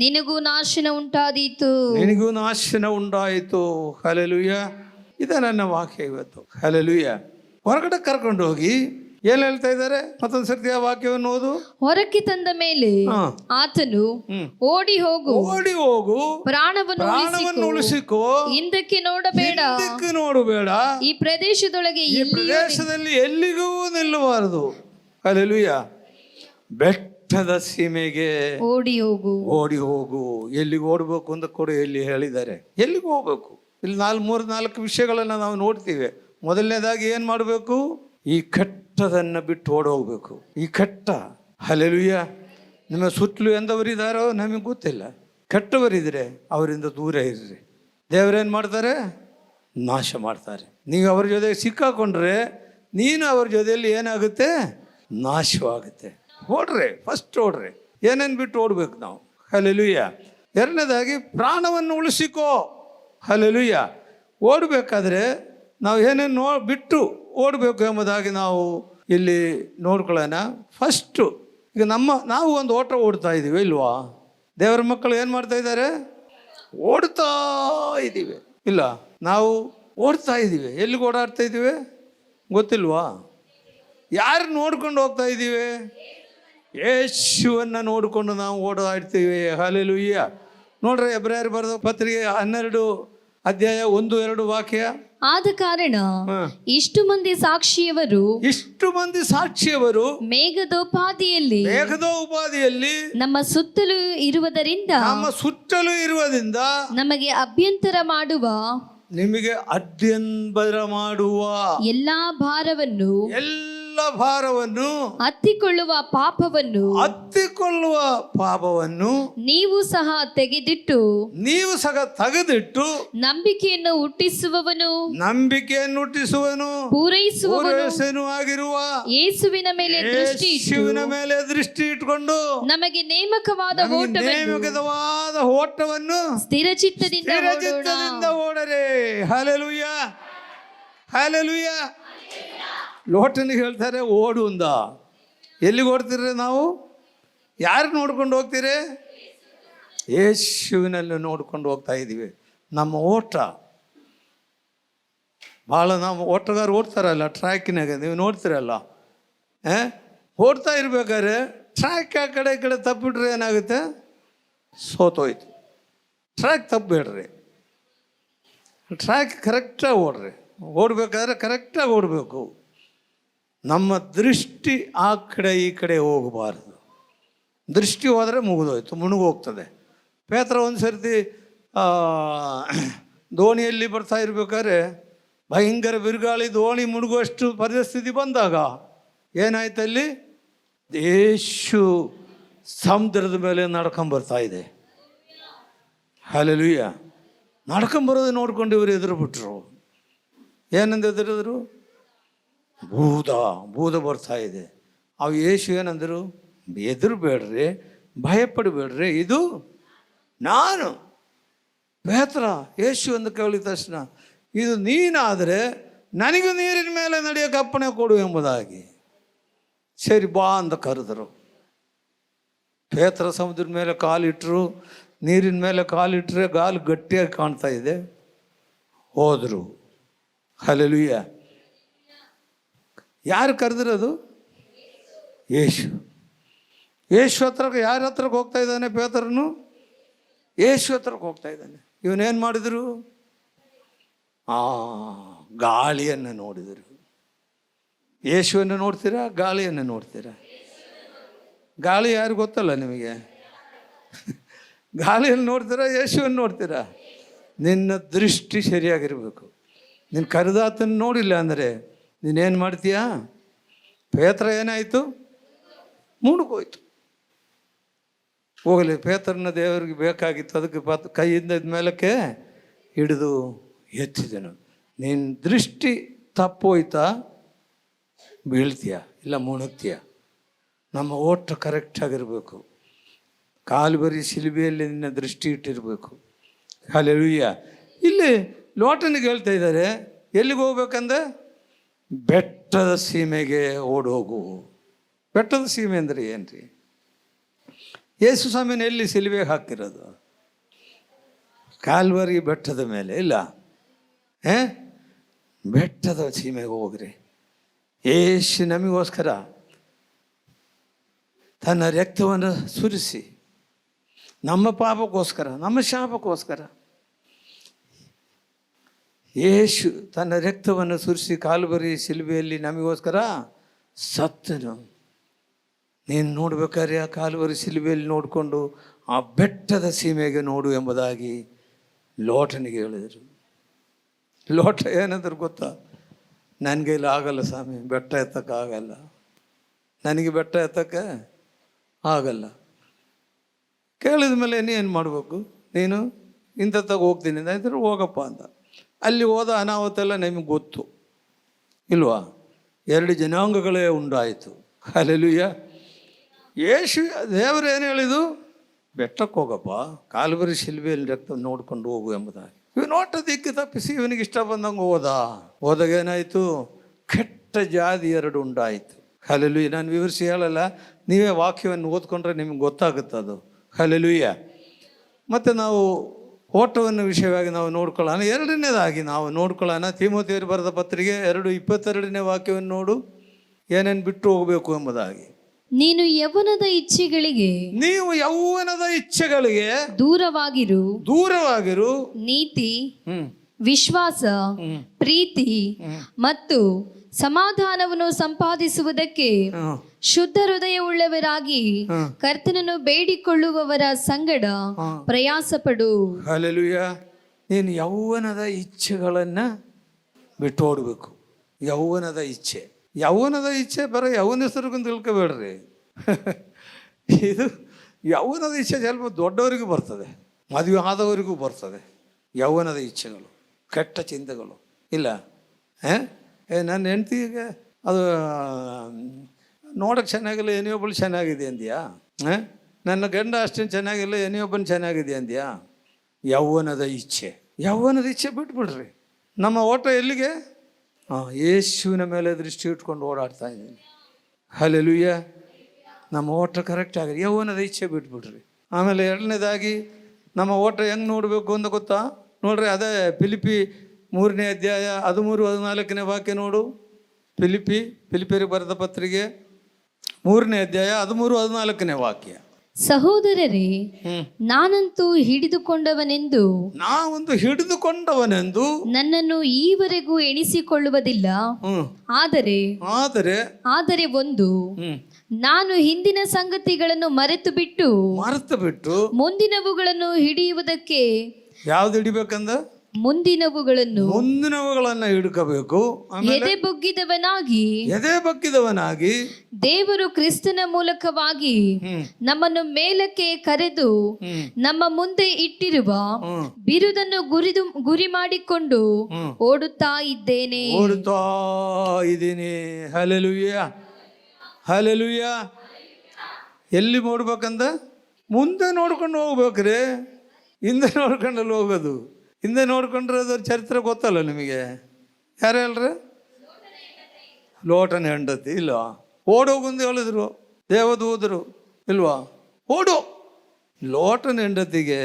ನಿನಗೂ ನಾಶನ ಉಂಟಾದೀತು. ಹಲ್ಲೆಲೂಯಾ. ಇದೇ ನನ್ನ ವಾಕ್ಯ ಇವತ್ತು. ಹಲ್ಲೆಲೂಯಾ. ಹೊರಗಡೆ ಕರ್ಕೊಂಡು ಹೋಗಿ ಏನ್ ಹೇಳ್ತಾ ಇದ್ದಾರೆ? ಮತ್ತೊಂದು ಸರ್ತಿ ಆ ವಾಕ್ಯವನ್ನು ಓದು. ಹೊರಕ್ಕೆ ತಂದ ಮೇಲೆ ಆತನು ಓಡಿ ಹೋಗು, ಪ್ರಾಣವನ್ನು ಉಳಿಸಿಕೋ, ಹಿಂದಕ್ಕೆ ನೋಡಬೇಡ, ಈ ಪ್ರದೇಶದಲ್ಲಿ ಎಲ್ಲಿಗೂ ನಿಲ್ಲಬಾರದು. ಹಲ್ಲೆಲೂಯಾ. ಬೆಟ್ಟ ಬೆಟ್ಟದ ಸೀಮೆಗೆ ಓಡಿ ಹೋಗು. ಓಡಿ ಹೋಗು. ಎಲ್ಲಿಗೆ ಓಡಬೇಕು ಅಂತ ಕೂಡ ಇಲ್ಲಿ ಹೇಳಿದ್ದಾರೆ. ಎಲ್ಲಿಗೆ ಹೋಗ್ಬೇಕು? ಇಲ್ಲಿ ನಾಲ್ಕು ವಿಷಯಗಳನ್ನು ನಾವು ನೋಡ್ತೀವಿ. ಮೊದಲನೇದಾಗಿ ಏನು ಮಾಡಬೇಕು? ಈ ಕೆಟ್ಟದನ್ನು ಬಿಟ್ಟು ಓಡಿ ಹೋಗ್ಬೇಕು. ಈ ಕೆಟ್ಟ, ಹಲ್ಲೆಲೂಯ, ನಿಮ್ಮ ಸುತ್ತಲೂ ಎಂದವರಿದ್ದಾರೋ ನಮಗೆ ಗೊತ್ತಿಲ್ಲ. ಕೆಟ್ಟವರಿದ್ರೆ ಅವರಿಂದ ದೂರ ಇರ್ರಿ. ದೇವರೇನು ಮಾಡ್ತಾರೆ? ನಾಶ ಮಾಡ್ತಾರೆ. ನೀವು ಅವ್ರ ಜೊತೆಗೆ ಸಿಕ್ಕಾಕೊಂಡ್ರೆ ನೀನು ಅವ್ರ ಜೊತೆಯಲ್ಲಿ ಏನಾಗುತ್ತೆ? ನಾಶವಾಗುತ್ತೆ. ಓಡ್ರಿ, ಫಸ್ಟ್ ಓಡ್ರಿ. ಏನೇನು ಬಿಟ್ಟು ಓಡ್ಬೇಕು ನಾವು? ಹಲ್ಲೆಲೂಯ. ಎರಡನೇದಾಗಿ ಪ್ರಾಣವನ್ನು ಉಳಿಸಿಕೋ. ಹಲ್ಲೆಲೂಯ. ಓಡಬೇಕಾದ್ರೆ ನಾವು ಏನೇನು ಬಿಟ್ಟು ಓಡಬೇಕು ಎಂಬುದಾಗಿ ನಾವು ಇಲ್ಲಿ ನೋಡ್ಕೊಳ್ಳೋಣ. ಫಸ್ಟು, ಈಗ ನಾವು ಒಂದು ಓಟ ಓಡ್ತಾ ಇದ್ದೀವಿ ಇಲ್ವಾ? ದೇವರ ಮಕ್ಕಳು ಏನು ಮಾಡ್ತಾ ಇದ್ದಾರೆ? ಓಡ್ತಾ ಇದ್ದೀವಿ ಇಲ್ಲ? ನಾವು ಓಡ್ತಾ ಇದ್ದೀವಿ. ಎಲ್ಲಿಗೆ ಓಡಾಡ್ತಾ ಇದ್ದೀವಿ ಗೊತ್ತಿಲ್ವಾ? ಯಾರು ನೋಡ್ಕೊಂಡು ಹೋಗ್ತಾ ಇದ್ದೀವಿ? ಯೇಸುವನ್ನು ನೋಡಿಕೊಂಡು ನಾವು ಓಡಾಡ್ತೀವಿ. ಹಲ್ಲೆಲೂಯ. ನೋಡ್ರಿ, ಎಬ್ರಾಯರು ಬರೆದ ಪತ್ರಿಕೆ 12 ಅಧ್ಯಾಯ 1-2 ವಾಕ್ಯ. ಆದ ಕಾರಣ ಇಷ್ಟು ಮಂದಿ ಸಾಕ್ಷಿಯವರು ಮೇಘದೋಪಾದಿಯಲ್ಲಿ ನಮ್ಮ ಸುತ್ತಲೂ ಇರುವುದರಿಂದ ನಮಗೆ ಅಭ್ಯಂತರ ಮಾಡುವ ಎಲ್ಲಾ ಭಾರವನ್ನು ಹತ್ತಿಕೊಳ್ಳುವ ಪಾಪವನ್ನು ನೀವು ಸಹ ತೆಗೆದಿಟ್ಟು ನಂಬಿಕೆಯನ್ನು ಹುಟ್ಟಿಸುವವನು ಪೂರೈಸುವವನು ಆಗಿರುವ ಯೇಸುವಿನ ಮೇಲೆ ದೃಷ್ಟಿ ಇಟ್ಟುಕೊಂಡು ನಮಗೆ ನೇಮಕವಾದ ಓಟವನ್ನು ಸ್ಥಿರಚಿತ್ತದಿಂದ ಓಡರೆ. Hallelujah, hallelujah. ಲೋಟನಿಗೆ ಹೇಳ್ತಾರೆ ಓಡು ಅಂದ. ಎಲ್ಲಿಗೆ ಓಡ್ತೀರಿ ನಾವು? ಯಾರು ನೋಡ್ಕೊಂಡು ಹೋಗ್ತೀರಿ? ಯೇಸುವಿನಲ್ಲಿ ನೋಡ್ಕೊಂಡು ಹೋಗ್ತಾ ಇದ್ದೀವಿ. ನಮ್ಮ ಓಟ ಭಾಳ, ನಾವು ಓಟಗಾರ ಓಡ್ತಾರಲ್ಲ ಟ್ರ್ಯಾಕಿನಾಗ, ನೀವು ನೋಡ್ತೀರಲ್ಲ, ಓಡ್ತಾ ಇರ್ಬೇಕಾದ್ರೆ ಟ್ರ್ಯಾಕ್ ಆ ಕಡೆ ಈ ಕಡೆ ತಪ್ಪಿಟ್ರೆ ಏನಾಗುತ್ತೆ? ಸೋತೋಯ್ತು. ಟ್ರ್ಯಾಕ್ ತಪ್ಪಬೇಡ್ರಿ, ಟ್ರ್ಯಾಕ್ ಕರೆಕ್ಟಾಗಿ ಓಡ್ರಿ. ಓಡಬೇಕಾದ್ರೆ ಕರೆಕ್ಟಾಗಿ ಓಡಬೇಕು. ನಮ್ಮ ದೃಷ್ಟಿ ಆ ಕಡೆ ಈ ಕಡೆ ಹೋಗಬಾರ್ದು. ದೃಷ್ಟಿ ಹೋದರೆ ಮುಗಿದೋಯ್ತು, ಮುಳುಗೋಗ್ತದೆ. ಪೇತ್ರ ಒಂದು ಸರ್ತಿ ದೋಣಿಯಲ್ಲಿ ಬರ್ತಾ ಇರ್ಬೇಕಾದ್ರೆ ಭಯಂಕರ ಬಿರುಗಾಳಿ, ದೋಣಿ ಮುಳುಗುವಷ್ಟು ಪರಿಸ್ಥಿತಿ ಬಂದಾಗ ಏನಾಯ್ತಲ್ಲಿ? ಯೇಸು ಸಮುದ್ರದ ಮೇಲೆ ನಡ್ಕೊಂಬರ್ತಾ ಇದೆ. ಹಲ್ಲೆಲೂಯ. ನಡ್ಕೊಂಬರೋದು ನೋಡ್ಕೊಂಡು ಇವರು ಎದುರು ಬಿಟ್ರು. ಏನಂದ ಎದುರಿದ್ರು? ಭೂತ ಬರ್ತಾ ಇದೆ. ಅವು ಯೇಸು ಏನಂದರು? ಎದುರು ಬೇಡ್ರಿ, ಭಯಪಡಬೇಡ್ರಿ, ಇದು ನಾನು. ಪೇತ್ರ ಯೇಸು ಅಂತ ಕೇಳಿದ ತಕ್ಷಣ, ಇದು ನೀನಾದರೆ ನನಗೂ ನೀರಿನ ಮೇಲೆ ನಡೆಯೋಕೆ ಅಪ್ಪಣೆ ಕೊಡು ಎಂಬುದಾಗಿ. ಸರಿ ಬಾ ಅಂತ ಕರೆದರು. ಪೇತ್ರ ಸಮುದ್ರದ ಮೇಲೆ ಕಾಲಿಟ್ಟರು. ನೀರಿನ ಮೇಲೆ ಕಾಲಿಟ್ಟರೆ ಗಾಲು ಗಟ್ಟಿಯಾಗಿ ಕಾಣ್ತಾ ಇದೆ. ಹೋದರು. ಹಲ್ಲೆಲೂಯ. ಯಾರು ಕರೆದಿರೋದು? ಯೇಸು ಹತ್ರಕ್ಕೆ. ಯಾರ ಹತ್ರಕ್ಕೆ ಹೋಗ್ತಾ ಇದ್ದಾನೆ ಪೇತ್ರನು? ಯೇಸು ಹತ್ರಕ್ಕೆ ಹೋಗ್ತಾ ಇದ್ದಾನೆ. ಇವನೇನು ಮಾಡಿದರು? ಗಾಳಿಯನ್ನು ನೋಡಿದರು. ಯೇಸುವನ್ನು ನೋಡ್ತೀರಾ? ಗಾಳಿಯನ್ನು ನೋಡ್ತೀರಾ? ಗಾಳಿ ಯಾರು ಗೊತ್ತಲ್ಲ ನಿಮಗೆ? ಗಾಳಿಯನ್ನು ನೋಡ್ತೀರಾ? ಯೇಸುವನ್ನು ನೋಡ್ತೀರಾ? ನಿನ್ನ ದೃಷ್ಟಿ ಸರಿಯಾಗಿರಬೇಕು. ನಿನ್ನ ಕರೆದಾತನ ನೋಡಿಲ್ಲ ಅಂದರೆ ನೀನೇನು ಮಾಡ್ತೀಯಾ? ಪೇತ್ರ ಏನಾಯಿತು? ಮುಳುಗೋಯ್ತು. ಹೋಗಲಿ, ಪೇತ್ರನ ದೇವರಿಗೆ ಬೇಕಾಗಿತ್ತು. ಅದಕ್ಕೆ ಕೈಯಿಂದ ಮೇಲಕ್ಕೆ ಹಿಡಿದು ಎತ್ತಿದನು. ನಿನ್ನ ದೃಷ್ಟಿ ತಪ್ಪೋಯ್ತಾ ಬೀಳ್ತೀಯ, ಇಲ್ಲ ಮುಣುಗ್ತೀಯ. ನಮ್ಮ ಓಟ ಕರೆಕ್ಟಾಗಿರಬೇಕು. ಕಾಲುಬರಿ ಶಿಲುಬೆಯಲ್ಲಿ ನಿನ್ನ ದೃಷ್ಟಿ ಇಟ್ಟಿರಬೇಕು. ಹಲ್ಲೆಲೂಯ. ಇಲ್ಲಿ ಲೋಟನಿಗೆ ಹೇಳ್ತಾ ಇದ್ದಾರೆ, ಎಲ್ಲಿಗೆ ಹೋಗ್ಬೇಕಂದ್ರೆ ಬೆಟ್ಟದ ಸೀಮೆಗೆ ಓಡೋಗು. ಬೆಟ್ಟದ ಸೀಮೆ ಅಂದರೆ ಏನ್ರಿ? ಯೇಸು ಸ್ವಾಮಿನ ಎಲ್ಲಿ ಸಿಲುಬೆಗೆ ಹಾಕಿರೋದು? ಕಾಲ್ವರಿ ಬೆಟ್ಟದ ಮೇಲೆ ಇಲ್ಲ, ಬೆಟ್ಟದ ಸೀಮೆಗೆ ಹೋಗ್ರಿ. ಯೇಸು ನಮಗೋಸ್ಕರ ತನ್ನ ರಕ್ತವನ್ನು ಸುರಿಸಿ, ನಮ್ಮ ಪಾಪಕ್ಕೋಸ್ಕರ, ನಮ್ಮ ಶಾಪಕ್ಕೋಸ್ಕರ ಯೇಸು ತನ್ನ ರಕ್ತವನ್ನು ಸುರಿಸಿ ಕಾಲ್ವರಿ ಶಿಲುಬೆಯಲ್ಲಿ ನಮಗೋಸ್ಕರ ಸತ್ತನು. ನೀನು ನೋಡ್ಬೇಕಾದ್ರೆ ಆ ಕಾಲುವರಿ ಶಿಲುಬೆಯಲ್ಲಿ ನೋಡಿಕೊಂಡು ಆ ಬೆಟ್ಟದ ಸೀಮೆಗೆ ನೋಡು ಎಂಬುದಾಗಿ ಲೋಟನಿಗೆ ಹೇಳಿದರು. ಲೋಟ ಏನಂದ್ರೆ ಗೊತ್ತಾ, ನನಗೆ ಇಲ್ಲಿ ಆಗಲ್ಲ ಸ್ವಾಮಿ, ಬೆಟ್ಟ ಎತ್ತಕ್ಕಾಗಲ್ಲ, ನನಗೆ ಬೆಟ್ಟ ಎತ್ತಕ್ಕೆ ಆಗಲ್ಲ. ಕೇಳಿದ ಮೇಲೆ ಏನು ಮಾಡಬೇಕು, ನೀನು ಇಂಥತ್ತಾಗ ಹೋಗ್ತೀನಿ ಅಂದರೆ ಹೋಗಪ್ಪ ಅಂದ. ಅಲ್ಲಿ ಹೋದ ಅನಾಹುತ ಎಲ್ಲ ನಿಮಗೆ ಗೊತ್ತು ಇಲ್ವಾ? 2 ಜನಾಂಗಗಳೇ ಉಂಟಾಯಿತು. ಹಲ್ಲೆಲೂಯಾ. ಯೇಸು ದೇವರು ಏನು ಹೇಳಿದು, ಬೆಟ್ಟಕ್ಕೆ ಹೋಗಪ್ಪ, ಕಾಲುವರಿ ಶಿಲ್ಬೆಯಲ್ಲಿ ರಕ್ತ ನೋಡ್ಕೊಂಡು ಹೋಗು ಎಂಬುದಾಗಿ. ಇವು ನೋಟ ದಿಕ್ಕಿ ತಪ್ಪಿಸಿ ಇವನಿಗೆ ಇಷ್ಟ ಬಂದಂಗೆ ಹೋದಾಗ ಏನಾಯಿತು, ಕೆಟ್ಟ ಜಾತಿ 2 ಉಂಟಾಯಿತು. ಹಲ್ಲೆಲೂಯಾ. ನಾನು ವಿವರಿಸಿ ಹೇಳಲ್ಲ, ನೀವೇ ವಾಕ್ಯವನ್ನು ಓದ್ಕೊಂಡ್ರೆ ನಿಮ್ಗೆ ಗೊತ್ತಾಗುತ್ತೆ ಅದು. ಹಲ್ಲೆಲೂಯಾ. ಮತ್ತು ನಾವು ಓಟವನ್ನು ವಿಷಯವಾಗಿ ನಾವು ನೋಡ್ಕೊಳ್ಳೋಣ. 2ನೇದಾಗಿ ನಾವು ನೋಡ್ಕೊಳ್ಳೋಣ, ತಿಮೋಥೆಯರು ಬರೆದ ಪತ್ರಿಕೆ 2:22 ವಾಕ್ಯವನ್ನು ನೋಡು, ಏನೇನು ಬಿಟ್ಟು ಹೋಗಬೇಕು ಎಂಬುದಾಗಿ. ನೀನು ಯೌವನದ ಇಚ್ಛೆಗಳಿಗೆ ದೂರವಾಗಿರು. ನೀತಿ, ವಿಶ್ವಾಸ, ಪ್ರೀತಿ ಮತ್ತು ಸಮಾಧಾನವನ್ನು ಸಂಪಾದಿಸುವುದಕ್ಕೆ ಶುದ್ಧ ಹೃದಯವುಳ್ಳವರಾಗಿ ಕರ್ತನನ್ನು ಬೇಡಿಕೊಳ್ಳುವವರ ಸಂಗಡ ಪ್ರಯಾಸ ಪಡು. ಹಲ್ಲೆಲೂಯಾ. ನೀನು ಯೌವನದ ಇಚ್ಛೆಗಳನ್ನು ಬಿಟ್ಟು ಓಡಬೇಕು. ಯೌವನದ ಇಚ್ಛೆ ಬರೋ ಯೌವನಸ್ಥರಿಗೂ ತಿಳ್ಕೊಬೇಡ್ರಿ. ಇದು ಯೌವನದ ಇಚ್ಛೆ ಸ್ವಲ್ಪ ದೊಡ್ಡವರಿಗೂ ಬರ್ತದೆ, ಮದುವೆ ಆದವರಿಗೂ ಬರ್ತದೆ. ಯೌವನದ ಇಚ್ಛೆಗಳು, ಕೆಟ್ಟ ಚಿಂತೆಗಳು ಇಲ್ಲ. ನನ್ನ ಹೆಂಡ್ತಿಗೆ ಅದು ನೋಡೋಕ್ಕೆ ಚೆನ್ನಾಗಿಲ್ಲ, ಏನಿಯೊಬ್ಬಳು ಚೆನ್ನಾಗಿದೆ ಅಂದ್ಯಾ? ನನ್ನ ಗಂಡ ಅಷ್ಟೇನು ಚೆನ್ನಾಗಿಲ್ಲ, ಏನಿಯೊಬ್ಬನು ಚೆನ್ನಾಗಿದೆ ಅಂದ್ಯಾ? ಯೌವನದ ಇಚ್ಛೆ ಬಿಟ್ಬಿಡ್ರಿ. ನಮ್ಮ ಓಟ ಎಲ್ಲಿಗೆ? ಯೇಸುವಿನ ಮೇಲೆ ದೃಷ್ಟಿ ಇಟ್ಕೊಂಡು ಓಡಾಡ್ತಾ ಇದ್ದೀನಿ. ಹಲ್ಲೆಲೂಯಾ. ನಮ್ಮ ಓಟ ಕರೆಕ್ಟ್ ಆಗಿದೆ. ಯೌವನದ ಇಚ್ಛೆ ಬಿಟ್ಬಿಡ್ರಿ. ಆಮೇಲೆ 2ನೇದಾಗಿ ನಮ್ಮ ಓಟ ಹೆಂಗೆ ನೋಡಬೇಕು ಅಂತ ಗೊತ್ತಾ? ನೋಡ್ರಿ, ಅದೇ ಫಿಲಿಪ್ಪಿ 3ನೇ ಅಧ್ಯಾಯ 13-14 ವಾಕ್ಯ ನೋಡು. ಫಿಲಿಪಿಯರಿಗೆ ಬರೆದ ಪತ್ರಿಕೆ 3ನೇ ಅಧ್ಯಾಯ 13-14 ವಾಕ್ಯ. ಸಹೋದರರೇ, ನಾವಂತೂ ಹಿಡಿದುಕೊಂಡವನೆಂದು ನನ್ನನ್ನು ಈವರೆಗೂ ಎಣಿಸಿಕೊಳ್ಳುವುದಿಲ್ಲ. ಆದರೆ ಒಂದು, ನಾನು ಹಿಂದಿನ ಸಂಗತಿಗಳನ್ನು ಮರೆತು ಬಿಟ್ಟು ಮುಂದಿನವುಗಳನ್ನು ಹಿಡಿಯುವುದಕ್ಕೆ. ಯಾವ್ದು ಹಿಡಿಬೇಕಂದ? ಮುಂದಿನವುಗಳನ್ನು ಹಿಡ್ಕೋಬೇಕು. ಎದೆ ಬಗ್ಗಿದವನಾಗಿ ದೇವರು ಕ್ರಿಸ್ತನ ಮೂಲಕವಾಗಿ ನಮ್ಮನ್ನು ಮೇಲಕ್ಕೆ ಕರೆದು ನಮ್ಮ ಮುಂದೆ ಇಟ್ಟಿರುವ ಬಿರುದನ್ನು ಗುರಿ ಮಾಡಿಕೊಂಡು ಓಡುತ್ತಾ ಇದ್ದೀನಿ. ಹಲ್ಲೆಲೂಯಾ. ಹಲ್ಲೆಲೂಯಾ. ಎಲ್ಲಿ ನೋಡ್ಬೇಕಂದ? ಮುಂದೆ ನೋಡ್ಕೊಂಡು ಹೋಗ್ಬೇಕ್ರಿ, ಹಿಂದೆ ನೋಡ್ಕೊಂಡಲ್ಲಿ ಹೋಗೋದು. ಹಿಂದೆ ನೋಡ್ಕೊಂಡ್ರೆ ಅದ್ರ ಚರಿತ್ರೆ ಗೊತ್ತಲ್ಲ ನಿಮಗೆ. ಯಾರು ಹೇಳ್ರಿ? ಲೋಟನ ಹೆಂಡತಿ ಇಲ್ವಾ? ಓಡೋಗುಂದು ಹೇಳಿದ್ರು ದೇವದೂತರು ಇಲ್ವಾ? ಓಡು. ಲೋಟನ ಹೆಂಡತಿಗೆ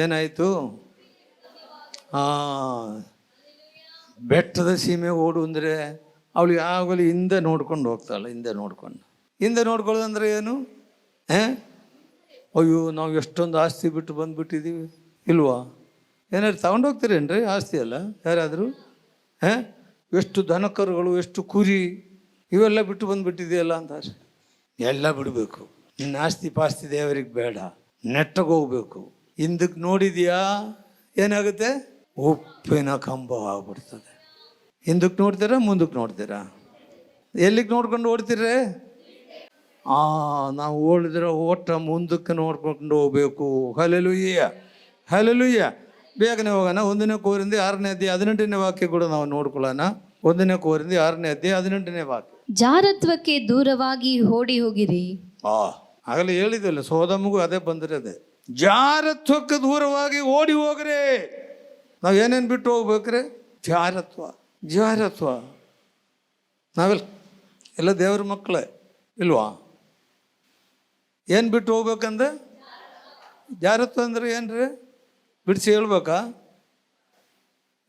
ಏನಾಯಿತು? ಬೆಟ್ಟದ ಸೀಮೆ ಓಡು ಅಂದರೆ ಅವಳಿಗೆ ಆಗಲಿ ಹಿಂದೆ ನೋಡ್ಕೊಂಡು ಹೋಗ್ತಾಳೆ. ಹಿಂದೆ ನೋಡ್ಕೊಳ್ಳೋದಂದ್ರೆ ಏನು? ಅಯ್ಯೋ, ನಾವು ಎಷ್ಟೊಂದು ಆಸ್ತಿ ಬಿಟ್ಟು ಬಂದುಬಿಟ್ಟಿದ್ದೀವಿ ಇಲ್ವಾ? ಏನಾದ್ರು ತಗೊಂಡೋಗ್ತೀರೇನ್ರಿ ಆಸ್ತಿ ಅಲ್ಲ ಯಾರಾದರೂ? ಎಷ್ಟು ದನಕರುಗಳು, ಎಷ್ಟು ಕುರಿ, ಇವೆಲ್ಲ ಬಿಟ್ಟು ಬಂದುಬಿಟ್ಟಿದೆಯಲ್ಲ ಅಂತಾರೆ. ಎಲ್ಲ ಬಿಡಬೇಕು. ನಿನ್ನ ಆಸ್ತಿ ಪಾಸ್ತಿ ದೇವರಿಗೆ ಬೇಡ, ನೆಟ್ಟಗೆ ಹೋಗ್ಬೇಕು. ಹಿಂದಕ್ಕೆ ನೋಡಿದ್ಯಾ ಏನಾಗುತ್ತೆ? ಉಪ್ಪಿನ ಕಂಬ ಆಗ್ಬಿಡ್ತದೆ. ಹಿಂದಕ್ಕೆ ನೋಡ್ತೀರಾ, ಮುಂದಕ್ಕೆ ನೋಡ್ತೀರಾ? ಎಲ್ಲಿಗೆ ನೋಡ್ಕೊಂಡು ಓಡ್ತೀರೇ? ನಾವು ಓಡಿದ್ರೆ ಓಟ ಮುಂದಕ್ಕೆ ನೋಡ್ಕೊಂಡು ಹೋಗ್ಬೇಕು. ಹಲ್ಲೆಲೂಯಾ. ಹಲ್ಲೆಲೂಯಾ. ಬೇಗನೆ ಹೋಗೋಣ. 1ನೇ ಕೊರಿಂಥ 6ನೇ ಅಧ್ಯಾಯ 18ನೇ ವಾಕ್ಯ ಕೂಡ ನಾವು ನೋಡ್ಕೊಳ್ಳೋಣ. 1ನೇ ಕೊರಿಂಥ 6ನೇ ಅಧ್ಯಾಯ 18ನೇ ವಾಕ್ಯ. ಜಾರತ್ವಕ್ಕೆ ದೂರವಾಗಿ ಓಡಿ ಹೋಗಿರಿ. ಆಗಲೇ ಹೇಳಿದ್ವಲ್ಲ, ಸೋದಮಗೂ ಅದೇ ಬಂದಿರೋದೆ. ಜಾರತ್ವಕ್ಕೆ ದೂರವಾಗಿ ಓಡಿ ಹೋಗ್ರೆ. ನಾವು ಏನೇನು ಬಿಟ್ಟು ಹೋಗ್ಬೇಕ್ರೆ? ಜಾರತ್ವ. ನಾವೆಲ್ಲ ಎಲ್ಲ ದೇವ್ರ ಮಕ್ಕಳೇ ಇಲ್ವಾ? ಏನು ಬಿಟ್ಟು ಹೋಗ್ಬೇಕಂದ್ರೆ? ಜಾರತ್ವ ಅಂದ್ರೆ ಏನ್ರಿ? ಬಿಡಿಸಿ ಹೇಳ್ಬೇಕಾ?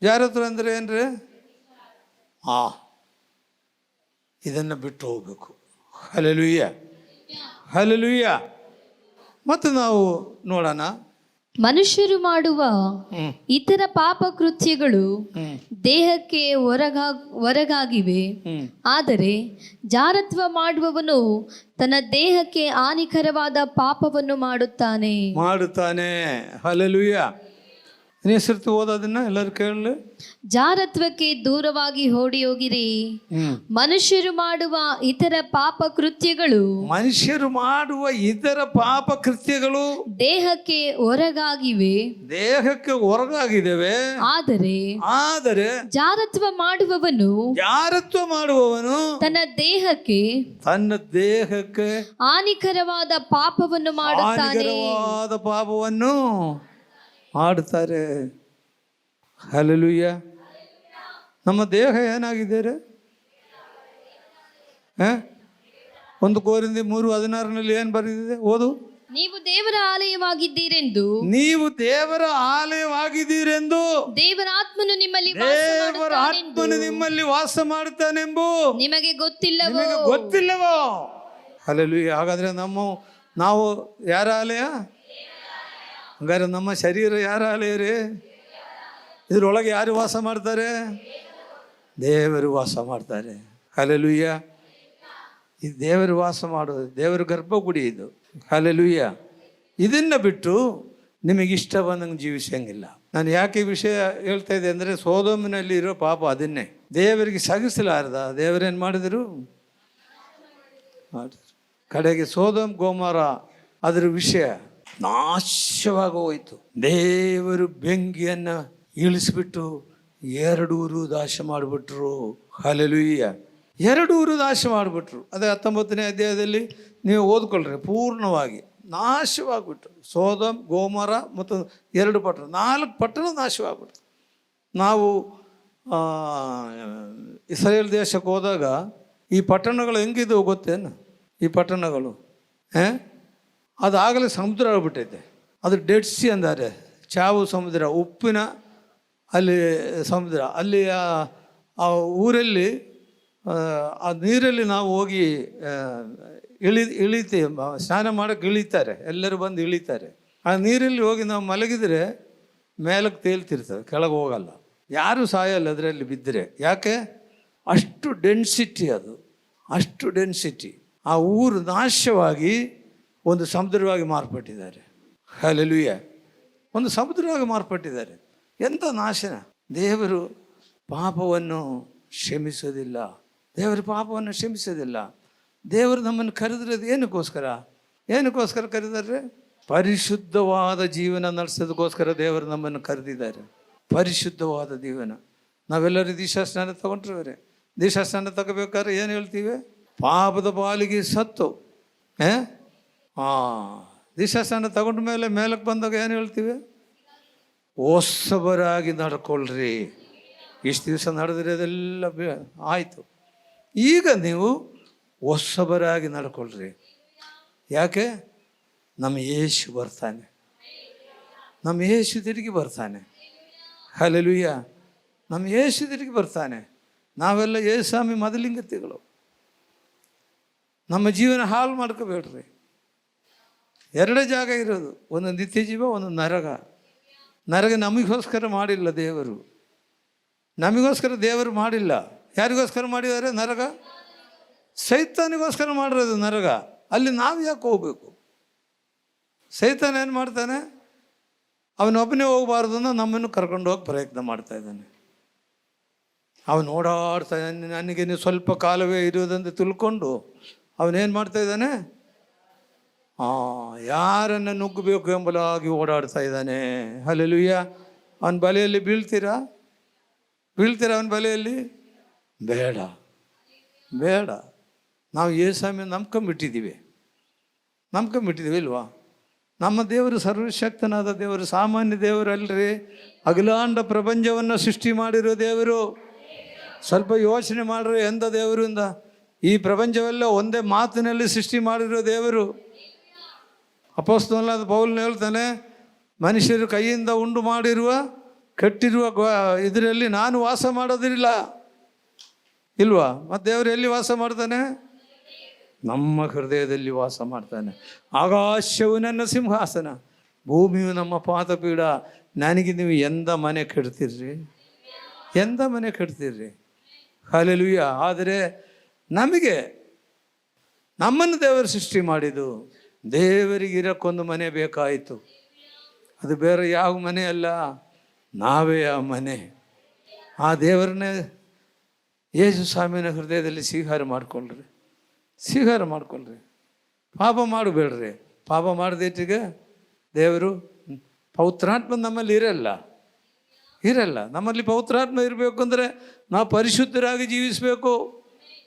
ಜಾರತ್ವ ಅಂದ್ರೆ ಏನ್ರಿ? ಇದನ್ನು ಬಿಟ್ಟು ಹೋಗ್ಬೇಕು. ಹಲ್ಲೆಲೂಯಾ. ಹಲ್ಲೆಲೂಯಾ. ಮತ್ತು ನಾವು ನೋಡೋಣ, ಮನುಷ್ಯರು ಮಾಡುವ ಹ್ಮ್. ಇತರ ಪಾಪ ಕೃತ್ಯಗಳು ಹ್ಮ್. ದೇಹಕ್ಕೆ ಹೊರಗಾಗಿವೆ. ಹ್ಮ್. ಆದರೆ ಜಾರತ್ವ ಮಾಡುವವನು ತನ್ನ ದೇಹಕ್ಕೆ ಹಾನಿಕರವಾದ ಪಾಪವನ್ನು ಮಾಡುತ್ತಾನೆ. ಹಲ್ಲೆಲೂಯಾ. ಹೆಸರು ಓದೋದನ್ನ ಎಲ್ಲರೂ ಕೇಳಲಿ. ಜಾರತ್ವಕ್ಕೆ ದೂರವಾಗಿ ಓಡಿ ಹೋಗಿರಿ. ಮನುಷ್ಯರು ಮಾಡುವ ಇತರ ಪಾಪ ಕೃತ್ಯಗಳು ದೇಹಕ್ಕೆ ಹೊರಗಾಗಿವೆ. ಆದರೆ ಜಾರತ್ವ ಮಾಡುವವನು ತನ್ನ ದೇಹಕ್ಕೆ ಹಾನಿಕರವಾದ ಪಾಪವನ್ನು ಮಾಡುತ್ತಾರೆ. ಹಲ್ಲೆಲೂಯಾ. ನಮ್ಮ ದೇಹ ಏನಾಗಿದೆ? 1 ಕೊರಿಂಥಿ 3:16 ಏನು ಬರೆದಿದೆ? ಓದು. ನೀವು ದೇವರ ಆಲಯವಾಗಿದ್ದೀರೆಂದು ದೇವರ ಆತ್ಮನು ನಿಮ್ಮಲ್ಲಿ ವಾಸ ಮಾಡುತ್ತಾನೆಂಬು ನಿಮಗೆ ಗೊತ್ತಿಲ್ಲವೋ? ಹಲ್ಲೆಲೂಯಾ. ಹಾಗಾದ್ರೆ ನಾವು ಯಾರ ಆಲಯ? ಹಂಗಾರೆ ನಮ್ಮ ಶರೀರ ಯಾರ ಆಲಯ ರೀ? ಇದ್ರೊಳಗೆ ಯಾರು ವಾಸ ಮಾಡ್ತಾರೆ? ದೇವರು ವಾಸ ಮಾಡ್ತಾರೆ. ಹಲ್ಲೆಲೂಯಾ. ಇದು ದೇವರು ವಾಸ ಮಾಡೋದು, ದೇವರ ಗರ್ಭಗುಡಿ ಇದು. ಹಲ್ಲೆಲೂಯಾ. ಇದನ್ನು ಬಿಟ್ಟು ನಿಮಗೆ ಇಷ್ಟ ಬಂದಂಗೆ ಜೀವಿಸಂಗಿಲ್ಲ. ನಾನು ಯಾಕೆ ಈ ವಿಷಯ ಹೇಳ್ತಾ ಇದ್ದೆ ಅಂದರೆ, ಸೋದೋಮಿನಲ್ಲಿ ಇರೋ ಪಾಪ ಅದನ್ನೇ ದೇವರಿಗೆ ಸಗಿಸಲಾರ್ದ ದೇವರೇನು ಮಾಡಿದರು? ಕಡೆಗೆ ಸೋದೋಮ್ ಗೋಮೋರ ಅದರ ವಿಷಯ ನಾಶವಾಗಿ ಹೋಯಿತು. ದೇವರು ಬೆಂಕಿಯನ್ನು ಇಳಿಸ್ಬಿಟ್ಟು 2 ಊರು ನಾಶ ಮಾಡಿಬಿಟ್ರು. ಹಲ್ಲೆಲೂಯಾ. 2 ಊರು ನಾಶ ಮಾಡಿಬಿಟ್ರು. ಅದೇ 19ನೇ ಅಧ್ಯಾಯದಲ್ಲಿ ನೀವು ಓದ್ಕೊಳ್ರಿ. ಪೂರ್ಣವಾಗಿ ನಾಶವಾಗಿಬಿಟ್ರು. ಸೋದೋಮ್ ಗೋಮೋರ ಮತ್ತು 2 ಪಟ್ಟಣ, 4 ಪಟ್ಟಣ ನಾಶವಾಗಿಬಿಟ್ರು. ನಾವು ಇಸ್ರೇಲ್ ದೇಶಕ್ಕೆ ಹೋದಾಗ ಈ ಪಟ್ಟಣಗಳು ಹೆಂಗಿದ್ದವು ಗೊತ್ತೇನು? ಈ ಪಟ್ಟಣಗಳು ಅದಾಗಲೇ ಸಮುದ್ರ ಆಗ್ಬಿಟ್ಟೈತೆ. ಅದು ಡೆಡ್ ಸಿ ಅಂತಾರೆ, ಚಾವು ಸಮುದ್ರ, ಉಪ್ಪಿನ ಅಲ್ಲಿ ಸಮುದ್ರ. ಅಲ್ಲಿ ಆ ಊರಲ್ಲಿ ಆ ನೀರಲ್ಲಿ ನಾವು ಹೋಗಿ ಇಳಿತೀವಿ. ಸ್ನಾನ ಮಾಡೋಕ್ಕೆ ಇಳಿತಾರೆ, ಎಲ್ಲರೂ ಬಂದು ಇಳಿತಾರೆ. ಆ ನೀರಲ್ಲಿ ಹೋಗಿ ನಾವು ಮಲಗಿದರೆ ಮೇಲಕ್ಕೆ ತೇಲ್ತಿರ್ತದೆ, ಕೆಳಗೆ ಹೋಗಲ್ಲ. ಯಾರೂ ಸಾಯಲ್ಲ ಅದರಲ್ಲಿ ಬಿದ್ದರೆ. ಯಾಕೆ? ಅಷ್ಟು ಡೆನ್ಸಿಟಿ, ಅದು ಅಷ್ಟು ಡೆನ್ಸಿಟಿ. ಆ ಊರು ನಾಶವಾಗಿ ಒಂದು ಸಮುದ್ರವಾಗಿ ಮಾರ್ಪಟ್ಟಿದ್ದಾರೆ. ಹಲ್ಲೆಲೂಯಾ. ಒಂದು ಸಮುದ್ರವಾಗಿ ಮಾರ್ಪಟ್ಟಿದ್ದಾರೆ. ಎಂಥ ನಾಶನ! ದೇವರು ಪಾಪವನ್ನು ಕ್ಷಮಿಸೋದಿಲ್ಲ. ದೇವರು ನಮ್ಮನ್ನು ಕರೆದಿರೋದು ಏನಕ್ಕೋಸ್ಕರ ಕರೆದಾರೆ? ಪರಿಶುದ್ಧವಾದ ಜೀವನ ನಡೆಸೋದಕ್ಕೋಸ್ಕರ ದೇವರು ನಮ್ಮನ್ನು ಕರೆದಿದ್ದಾರೆ. ಪರಿಶುದ್ಧವಾದ ಜೀವನ. ನಾವೆಲ್ಲರೂ ದೀಕ್ಷಾಸ್ನಾನ ತಗೊಂಡ್ರೆ, ದೀಕ್ಷಾಸ್ನಾನ ತಗೋಬೇಕಾದ್ರೆ ಏನು ಹೇಳ್ತೀವಿ? ಪಾಪದ ಪಾಲಿಗೆ ಸತ್ತು. ದೀಕ್ಷಾಸ್ನಾನ ತಗೊಂಡ ಮೇಲೆ ಮೇಲಕ್ಕೆ ಬಂದಾಗ ಏನು ಹೇಳ್ತೀವಿ? ಹೊಸಬರಾಗಿ ನಡ್ಕೊಳ್ರಿ. ಇಷ್ಟು ದಿವಸ ನಡೆದಿರೋದೆಲ್ಲ ಆಯಿತು, ಈಗ ನೀವು ಹೊಸಬರಾಗಿ ನಡ್ಕೊಳ್ರಿ. ಯಾಕೆ? ನಮ್ಮ ಯೇಸು ಬರ್ತಾನೆ, ನಮ್ಮ ಯೇಸು ತಿರುಗಿ ಬರ್ತಾನೆ. ಹಲ್ಲೆಲೂಯಾ. ನಮ್ಮ ಯೇಸು ತಿರುಗಿ ಬರ್ತಾನೆ. ನಾವೆಲ್ಲ ಯೇಸ್ವಾಮಿ ಮೊದಲಿಂಗತಿಗಳು. ನಮ್ಮ ಜೀವನ ಹಾಳು ಮಾಡ್ಕೋಬೇಡ್ರಿ. 2 ಜಾಗ ಇರೋದು, ಒಂದು ನಿತ್ಯ ಜೀವ, ಒಂದು ನರಕ. ನಮಗೋಸ್ಕರ ಮಾಡಿಲ್ಲ ದೇವರು, ನಮಗೋಸ್ಕರ ದೇವರು ಮಾಡಿಲ್ಲ. ಯಾರಿಗೋಸ್ಕರ ಮಾಡಿದ್ದಾರೆ? ನರಕ. ಸೈತಾನಿಗೋಸ್ಕರ ಮಾಡಿರೋದು ನರಕ. ಅಲ್ಲಿ ನಾವು ಯಾಕೆ ಹೋಗ್ಬೇಕು? ಸೈತಾನ ಏನು ಮಾಡ್ತಾನೆ? ಅವನೊಬ್ಬನೇ ಹೋಗಬಾರ್ದು ಅನ್ನೋ ನಮ್ಮನ್ನು ಕರ್ಕೊಂಡು ಹೋಗಿ ಪ್ರಯತ್ನ ಮಾಡ್ತಾ ಇದ್ದಾನೆ. ಅವನು ಓಡಾಡ್ತಾ ಇದ್ದಾನೆ. ನನಗೆ ನೀವು ಸ್ವಲ್ಪ ಕಾಲವೇ ಇರುವುದಂತ ತಿಳ್ಕೊಂಡು ಅವನೇನು ಮಾಡ್ತಾ ಇದ್ದಾನೆ? ಯಾರನ್ನು ನುಗ್ಗಬೇಕು ಎಂಬಲಾಗಿ ಓಡಾಡ್ತಾ ಇದ್ದಾನೆ. ಹಲ್ಲೆಲೂಯಾ. ಅವನ ಬಲೆಯಲ್ಲಿ ಬೀಳ್ತೀರಾ ಅವನ ಬಲೆಯಲ್ಲಿ? ಬೇಡ. ನಾವು ಯೇಸುಸ್ವಾಮಿ ನಂಬ್ಕೊಂಬಿಟ್ಟಿದ್ದೀವಿ ಇಲ್ವಾ? ನಮ್ಮ ದೇವರು ಸರ್ವಶಕ್ತನಾದ ದೇವರು, ಸಾಮಾನ್ಯ ದೇವರು ಅಲ್ರಿ. ಅಖಿಲಾಂಡ ಪ್ರಪಂಚವನ್ನು ಸೃಷ್ಟಿ ಮಾಡಿರೋ ದೇವರು. ಸ್ವಲ್ಪ ಯೋಚನೆ ಮಾಡ್ರಿ, ಎಂಥ ದೇವರಿಂದ ಈ ಪ್ರಪಂಚವೆಲ್ಲ ಒಂದೇ ಮಾತಿನಲ್ಲಿ ಸೃಷ್ಟಿ ಮಾಡಿರೋ ದೇವರು. ಅಪೊಸ್ತಲನಾದ ಪೌಲನು ಹೇಳ್ತಾನೆ, ಮನುಷ್ಯರು ಕೈಯಿಂದ ಉಂಡು ಮಾಡಿರುವ ಕಟ್ಟಿರುವ ಇದರಲ್ಲಿ ನಾನು ವಾಸ ಮಾಡೋದಿಲ್ಲ ಇಲ್ವಾ? ಮತ್ತು ದೇವರು ಎಲ್ಲಿ ವಾಸ ಮಾಡ್ತಾನೆ? ನಮ್ಮ ಹೃದಯದಲ್ಲಿ ವಾಸ ಮಾಡ್ತಾನೆ. ಆಕಾಶವು ನನ್ನ ಸಿಂಹಾಸನ, ಭೂಮಿಯು ನಮ್ಮ ಪಾದಪೀಡ. ನನಗೆ ನೀವು ಎಂದ ಮನೆ ಕೆಡ್ತೀರ್ರಿ, ಎಂದ ಮನೆ ಕೆಡ್ತೀರ್ರಿ. ಹಲ್ಲೆಲೂಯಾ. ಆದರೆ ನಮಗೆ, ನಮ್ಮನ್ನು ದೇವರು ಸೃಷ್ಟಿ ಮಾಡಿದ್ದು, ದೇವರಿಗೆ ಇರೋಕ್ಕೊಂದು ಮನೆ ಬೇಕಾಯಿತು. ಅದು ಬೇರೆ ಯಾವ ಮನೆ ಅಲ್ಲ, ನಾವೇ ಆ ಮನೆ. ಆ ದೇವರನ್ನೇ ಯೇಸು ಸ್ವಾಮಿನ ಹೃದಯದಲ್ಲಿ ಸ್ವೀಕಾರ ಮಾಡಿಕೊಳ್ಳ್ರಿ, ಸ್ವೀಕಾರ ಮಾಡಿಕೊಳ್ಳ್ರಿ. ಪಾಪ ಮಾಡಬೇಡ್ರಿ. ಪಾಪ ಮಾಡದಿಟ್ಟಿಗೆ ದೇವರು ಪವಿತ್ರಾತ್ಮ ನಮ್ಮಲ್ಲಿ ಇರಲ್ಲ. ನಮ್ಮಲ್ಲಿ ಪವಿತ್ರಾತ್ಮ ಇರಬೇಕು ಅಂದರೆ ನಾವು ಪರಿಶುದ್ಧರಾಗಿ ಜೀವಿಸಬೇಕು.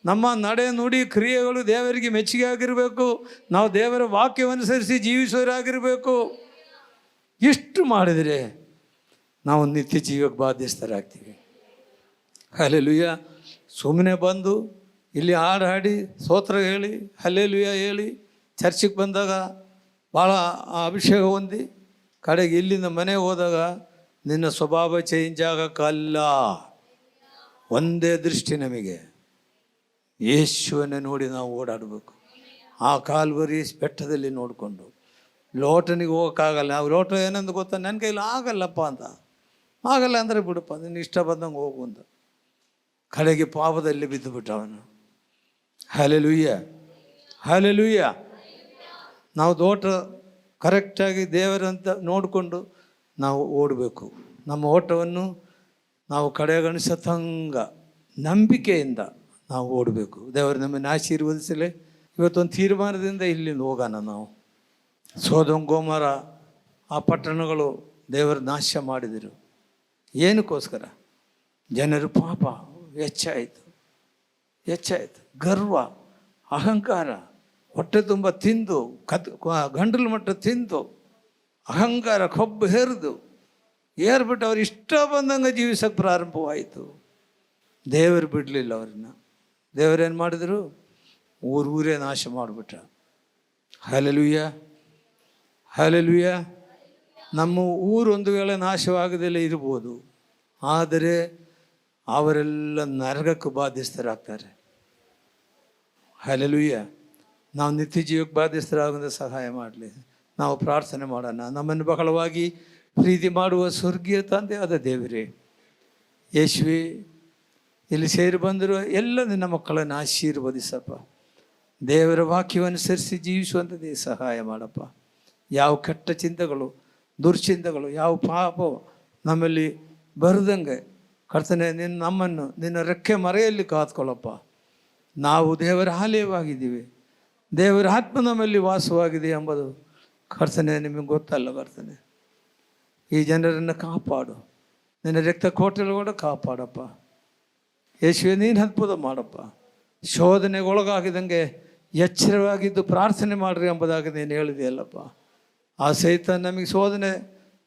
ನಮ್ಮ ನಡೆ ನುಡಿ ಕ್ರಿಯೆಗಳು ದೇವರಿಗೆ ಮೆಚ್ಚುಗೆ ಆಗಿರಬೇಕು. ನಾವು ದೇವರ ವಾಕ್ಯವನುಸರಿಸಿ ಜೀವಿಸೋರಾಗಿರಬೇಕು. ಇಷ್ಟು ಮಾಡಿದರೆ ನಾವು ನಿತ್ಯ ಜೀವಕ್ಕೆ ಬಾಧ್ಯಸ್ಥರಾಗ್ತೀವಿ. ಹಲ್ಲೆಲೂಯಾ. ಸುಮ್ಮನೆ ಬಂದು ಇಲ್ಲಿ ಹಾಡು ಹಾಡಿ ಸ್ತೋತ್ರ ಹೇಳಿ ಹಲ್ಲೆಲೂಯಾ ಹೇಳಿ ಚರ್ಚಿಗೆ ಬಂದಾಗ ಭಾಳ ಅಭಿಷೇಕ ಹೊಂದಿ ಕಡೆಗೆ ಇಲ್ಲಿಂದ ಮನೆ ಹೋದಾಗ ನಿನ್ನ ಸ್ವಭಾವ ಚೇಂಜ್ ಆಗೋಕ್ಕಲ್ಲ. ಒಂದೇ ದೃಷ್ಟಿ ನಮಗೆ, ಯೇಸುವನ್ನೇ ನೋಡಿ ನಾವು ಓಡಾಡಬೇಕು. ಆ ಕಾಲ್ವರಿ ಬೆಟ್ಟದಲ್ಲಿ ನೋಡಿಕೊಂಡು ಲೋಟನಿಗೆ ಹೋಗೋಕ್ಕಾಗಲ್ಲ. ನಾವು ಲೋಟ ಏನಂದು ಗೊತ್ತಾ, ನನ್ನ ಕೈಲಿ ಆಗಲ್ಲಪ್ಪ ಅಂತ. ಆಗಲ್ಲ ಅಂದರೆ ಬಿಡಪ್ಪ, ನಿನ್ನ ಇಷ್ಟ ಬಂದಂಗೆ ಹೋಗು ಅಂತ. ಕಡೆಗೆ ಪಾಪದಲ್ಲಿ ಬಿದ್ದುಬಿಟ್ಟ ಅವನು. Hallelujah, hallelujah. ನಾವು ತೋಟ ಕರೆಕ್ಟಾಗಿ ದೇವರಂತ ನೋಡಿಕೊಂಡು ನಾವು ಓಡಬೇಕು. ನಮ್ಮ ಓಟವನ್ನು ನಾವು ಕಡೆಗಣಿಸತಂಗ ನಂಬಿಕೆಯಿಂದ ನಾವು ಓಡಬೇಕು. ದೇವರು ನಮ್ಮನ್ನು ಆಶೀರ್ವದಿಸಲೇ. ಇವತ್ತೊಂದು ತೀರ್ಮಾನದಿಂದ ಇಲ್ಲಿಂದ ಹೋಗೋಣ ನಾವು. ಸೊದೋಮ್ ಗೊಮೋರ ಆ ಪಟ್ಟಣಗಳು ದೇವರು ನಾಶ ಮಾಡಿದರು. ಏನಕ್ಕೋಸ್ಕರ? ಜನರು ಪಾಪ ಹೆಚ್ಚಾಯಿತು. ಗರ್ವ, ಅಹಂಕಾರ, ಹೊಟ್ಟೆ ತುಂಬ ತಿಂದು ಗಂಡಲ ಮಟ್ಟ ತಿಂದು ಅಹಂಕಾರ ಕೊಬ್ಬು ಏರ್ಬಿಟ್ಟು ಅವ್ರು ಇಷ್ಟ ಬಂದಂಗೆ ಜೀವಿಸೋಕ್ಕೆ ಪ್ರಾರಂಭವಾಯಿತು. ದೇವರು ಬಿಡಲಿಲ್ಲ ಅವ್ರನ್ನ. ದೇವರೇನು ಮಾಡಿದ್ರು? ಊರೇ ನಾಶ ಮಾಡಿಬಿಟ್ಟ. Hallelujah, hallelujah. ನಮ್ಮ ಊರು ಒಂದು ವೇಳೆ ನಾಶವಾಗದಲ್ಲೇ ಇರ್ಬೋದು, ಆದರೆ ಅವರೆಲ್ಲ ನರಕಕ್ಕೆ ಬಾಧ್ಯಸ್ಥರಾಗ್ತಾರೆ. ಹಲ್ಲೆಲೂಯಾ. ನಾವು ನಿತ್ಯ ಜೀವಕ್ಕೆ ಬಾಧ್ಯಸ್ಥರಾಗೋದ ಸಹಾಯ ಮಾಡಲಿ. ನಾವು ಪ್ರಾರ್ಥನೆ ಮಾಡೋಣ. ನಮ್ಮನ್ನು ಬಹಳವಾಗಿ ಪ್ರೀತಿ ಮಾಡುವ ಸ್ವರ್ಗೀಯ ತಂದೆ ಆದ ದೇವರೇ, ಯೇಸುವೆ, ಇಲ್ಲಿ ಸೇರಿ ಬಂದಿರುವ ಎಲ್ಲ ನಿನ್ನ ಮಕ್ಕಳನ್ನು ಆಶೀರ್ವದಿಸಪ್ಪ. ದೇವರ ವಾಕ್ಯವನುಸರಿಸಿ ಜೀವಿಸುವಂಥದ್ದೇ ಸಹಾಯ ಮಾಡಪ್ಪ. ಯಾವ ಕೆಟ್ಟ ಚಿಂತೆಗಳು, ದುರ್ಚಿಂತೆಗಳು, ಯಾವ ಪಾಪ ನಮ್ಮಲ್ಲಿ ಬರದಂಗೆ ಕರ್ತನೆ ನಮ್ಮನ್ನು ನಿನ್ನ ರೆಕ್ಕೆ ಮರೆಯಲ್ಲಿ ಕಾತ್ಕೊಳ್ಳಪ್ಪ. ನಾವು ದೇವರ ಆಲಯವಾಗಿದ್ದೀವಿ, ದೇವರ ಆತ್ಮ ನಮ್ಮಲ್ಲಿ ವಾಸವಾಗಿದೆ ಎಂಬುದು ಕರ್ತನೆ ನಿಮಗೆ ಗೊತ್ತಲ್ಲ. ಕರ್ತನೆ, ಈ ಜನರನ್ನು ಕಾಪಾಡು, ನಿನ್ನ ರಕ್ತ ಕೋಟೆಗಳೊಳಗೆ ಕಾಪಾಡಪ್ಪ. ಯೇಸುವೆ, ನೀನು ಅದ್ಭುತ ಮಾಡಪ್ಪ. ಶೋಧನೆಗೊಳಗಾಗಿದ್ದಂಗೆ ಎಚ್ಚರವಾಗಿದ್ದು ಪ್ರಾರ್ಥನೆ ಮಾಡಿರಿ ಎಂಬುದಾಗಿ ನೀನು ಹೇಳಿದೆಯಲ್ಲಪ್ಪ. ಆ ಸೈತಾನ ನಮಗೆ ಶೋಧನೆ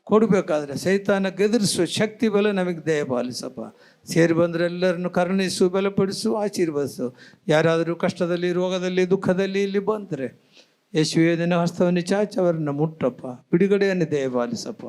ಕೊಡಬೇಕಾದ್ರೆ ಸೈತಾನ ಗೆದರಿಸುವ ಶಕ್ತಿ ಬಲ ನಮಗೆ ದಯಪಾಲಿಸಪ್ಪ. ಸೇರಿ ಬಂದರೆ ಎಲ್ಲರನ್ನು ಕರುಣಿಸು, ಬಲಪಡಿಸು, ಆಶೀರ್ವದಿಸು. ಯಾರಾದರೂ ಕಷ್ಟದಲ್ಲಿ, ರೋಗದಲ್ಲಿ, ದುಃಖದಲ್ಲಿ ಇಲ್ಲಿ ಬಂದರೆ ಯೇಸುವೆ ನಿನ್ನ ಹಸ್ತವನ್ನು ಚಾಚಿ ಅವರನ್ನು ಮುಟ್ಟಪ್ಪ, ಬಿಡುಗಡೆಯನ್ನು ದಯಪಾಲಿಸಪ್ಪ.